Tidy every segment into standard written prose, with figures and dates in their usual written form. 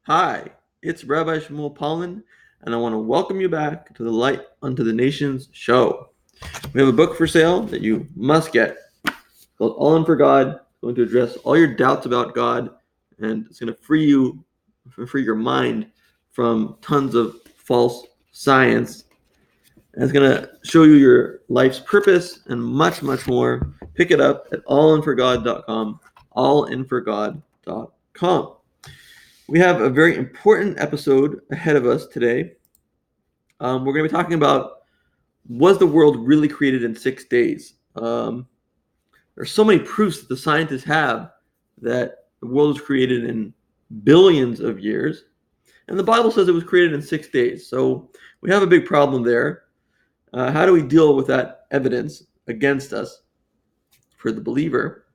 Hi, it's Rabbi Shmuel Pollan, and I want to welcome you back to the Light Unto the Nations show. We have a book for sale that you must get called All In for God. It's going to address all your doubts about God, and it's going to free your mind from tons of false science. And it's going to show you your life's purpose and much, much more. Pick it up at allinforgod.com, allinforgod.com. We have a very important episode ahead of us today. We're going to be talking about, was the world really created in 6 days? There's so many proofs that the scientists have that the world was created in billions of years, and the Bible says it was created in 6 days. So we have a big problem there. How do we deal with that evidence against us for the believer?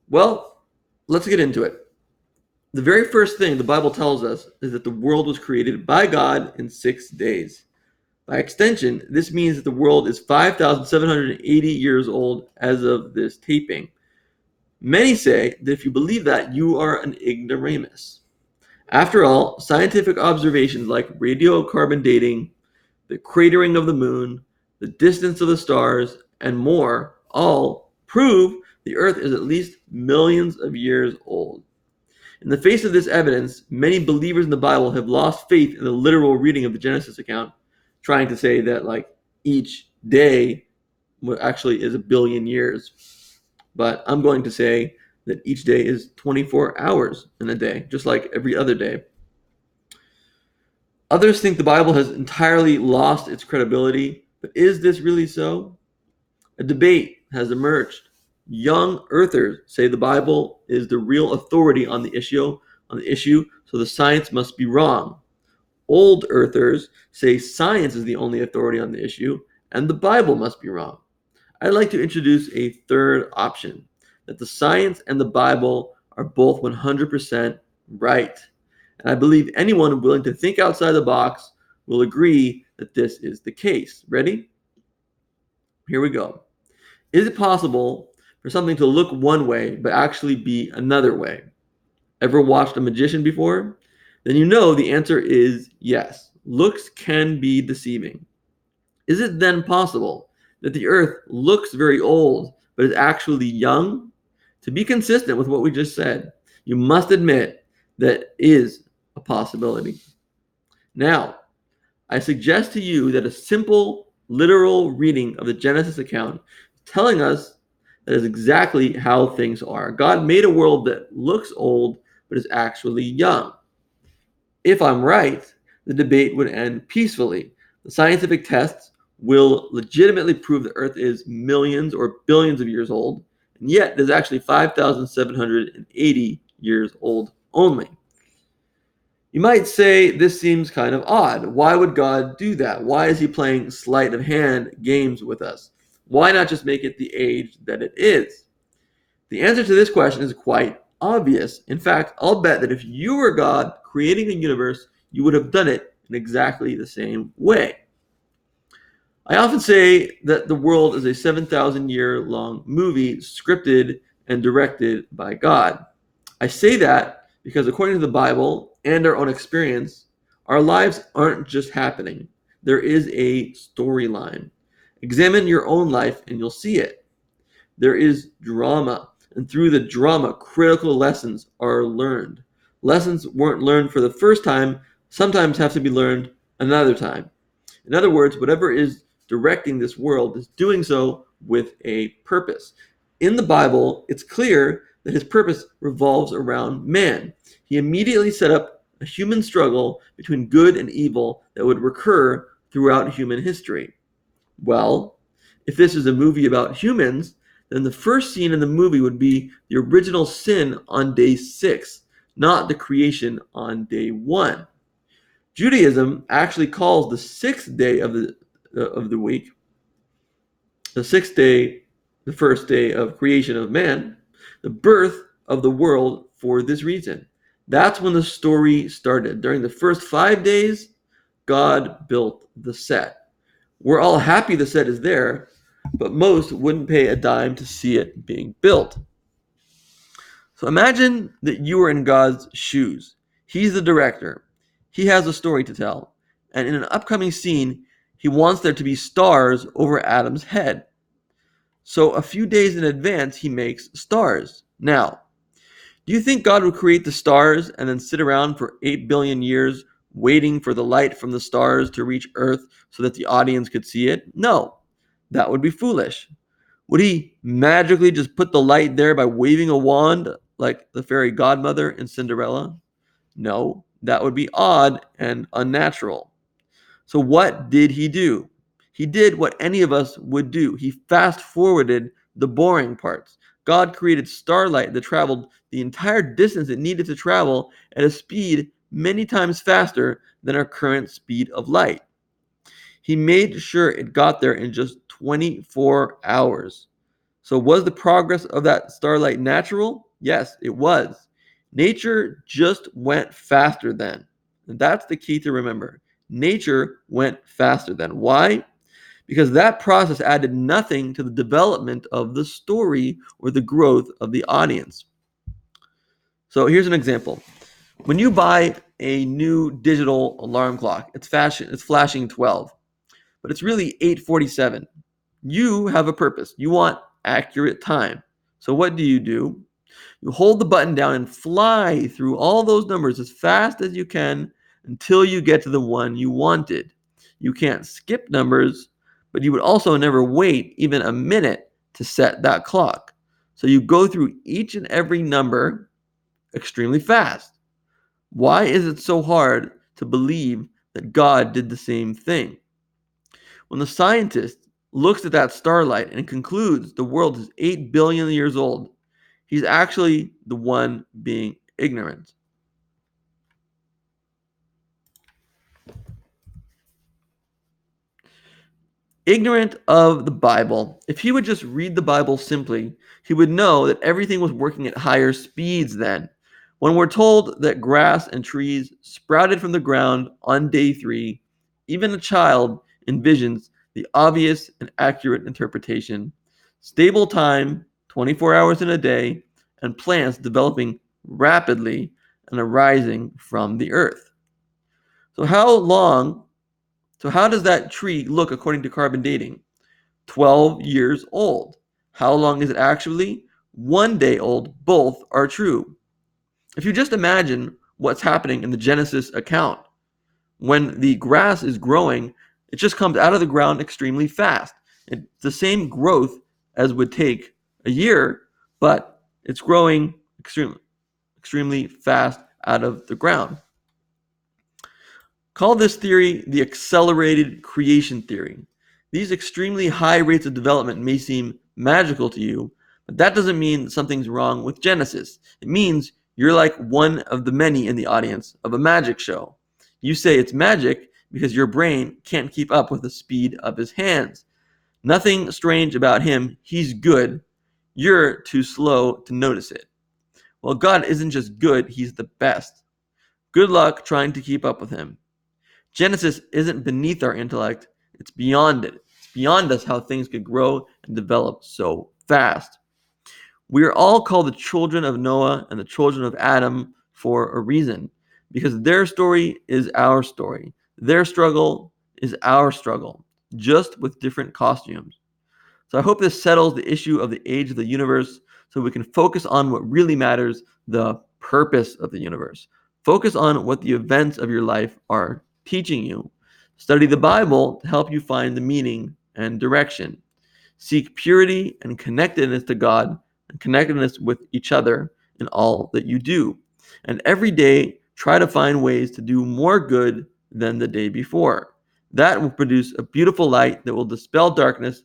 Well, let's get into it. The very first thing the Bible tells us is that the world was created by God in 6 days. By extension, this means that the world is 5,780 years old as of this taping. Many say that if you believe that, you are an ignoramus. After all, scientific observations like radiocarbon dating, the cratering of the moon, the distance of the stars, and more all prove the Earth is at least millions of years old. In the face of this evidence, many believers in the Bible have lost faith in the literal reading of the Genesis account, trying to say that like each day actually is a billion years. But I'm going to say that each day is 24 hours in a day, just like every other day. Others think the Bible has entirely lost its credibility, but is this really so? A debate has emerged. Young earthers say the Bible is the real authority on the issue, so the science must be wrong. Old earthers say science is the only authority on the issue, and the Bible must be wrong. I'd like to introduce a third option, that the science and the Bible are both 100% right. And I believe anyone willing to think outside the box will agree that this is the case. Ready? Here we go. Is it possible for something to look one way but actually be another way? Ever watched a magician before? Then you know the answer is yes. Looks can be deceiving. Is it then possible that the earth looks very old but is actually young? To be consistent with what we just said, you must admit that is a possibility. Now, I suggest to you that a simple literal reading of the Genesis account telling us that is exactly how things are. God made a world that looks old but is actually young. If I'm right, the debate would end peacefully. The scientific tests will legitimately prove the Earth is millions or billions of years old, and yet it is actually 5,780 years old only. You might say this seems kind of odd. Why would God do that? Why is he playing sleight of hand games with us? Why not just make it the age that it is? The answer to this question is quite obvious. In fact, I'll bet that if you were God creating a universe, you would have done it in exactly the same way. I often say that the world is a 7,000 year long movie scripted and directed by God. I say that because according to the Bible and our own experience, our lives aren't just happening. There is a storyline. Examine your own life and you'll see it. There is drama, and through the drama, critical lessons are learned. Lessons weren't learned for the first time, sometimes have to be learned another time. In other words, whatever is directing this world is doing so with a purpose. In the Bible, it's clear that his purpose revolves around man. He immediately set up a human struggle between good and evil that would recur throughout human history. Well, if this is a movie about humans, then the first scene in the movie would be the original sin on day 6, not the creation on day 1. Judaism actually calls the sixth day of the week, the sixth day, the first day of creation of man, the birth of the world for this reason. That's when the story started. During the first 5 days, God built the set. We're all happy the set is there, but most wouldn't pay a dime to see it being built. So imagine that you were in God's shoes. He's the director. He has a story to tell. And in an upcoming scene, he wants there to be stars over Adam's head. So a few days in advance, he makes stars. Now, do you think God would create the stars and then sit around for 8 billion years waiting for the light from the stars to reach Earth so that the audience could see it? No, that would be foolish. Would he magically just put the light there by waving a wand like the fairy godmother in Cinderella? No, that would be odd and unnatural. So, what did he do? He did what any of us would do. He fast forwarded the boring parts. God created starlight that traveled the entire distance it needed to travel at a speed many times faster than our current speed of light. He made sure it got there in just 24 hours. So, was the progress of that starlight natural? Yes, it was. Nature just went faster then. And that's the key to remember. Nature went faster then. Why? Because that process added nothing to the development of the story or the growth of the audience. So, here's an example. When you buy a new digital alarm clock, it's flashing 12, but it's really 8:47. You have a purpose. You want accurate time. So what do? You hold the button down and fly through all those numbers as fast as you can until you get to the one you wanted. You can't skip numbers, but you would also never wait even a minute to set that clock. So you go through each and every number extremely fast. Why is it so hard to believe that God did the same thing? When the scientist looks at that starlight and concludes the world is 8 billion years old, he's actually the one being ignorant. Ignorant of the Bible. If he would just read the Bible simply, he would know that everything was working at higher speeds then. When we're told that grass and trees sprouted from the ground on day 3, even a child envisions the obvious and accurate interpretation. Stable time, 24 hours in a day, and plants developing rapidly and arising from the earth. So how does that tree look according to carbon dating? 12 years old. How long is it actually? 1 day old. Both are true. If you just imagine what's happening in the Genesis account, when the grass is growing, it just comes out of the ground extremely fast. It's the same growth as would take a year, but it's growing extremely fast out of the ground. Call this theory the accelerated creation theory. These extremely high rates of development may seem magical to you, but that doesn't mean something's wrong with Genesis. It means you're like one of the many in the audience of a magic show. You say it's magic because your brain can't keep up with the speed of his hands. Nothing strange about him. He's good. You're too slow to notice it. Well, God isn't just good, he's the best. Good luck trying to keep up with him. Genesis isn't beneath our intellect, it's beyond it. It's beyond us how things could grow and develop so fast. We are all called the children of Noah and the children of Adam for a reason, because their story is our story. Their struggle is our struggle, just with different costumes. So I hope this settles the issue of the age of the universe so we can focus on what really matters, the purpose of the universe. Focus on what the events of your life are teaching you. Study the Bible to help you find the meaning and direction. Seek purity and connectedness to God and connectedness with each other in all that you do. And every day, try to find ways to do more good than the day before. That will produce a beautiful light that will dispel darkness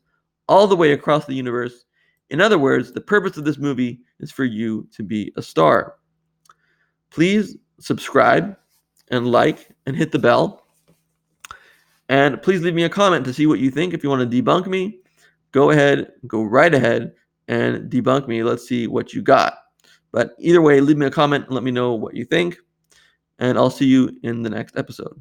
all the way across the universe. In other words, the purpose of this movie is for you to be a star. Please subscribe and like and hit the bell. And please leave me a comment to see what you think. If you want to debunk me, go right ahead and debunk me. Let's see what you got. But either way, leave me a comment and let me know what you think. And I'll see you in the next episode.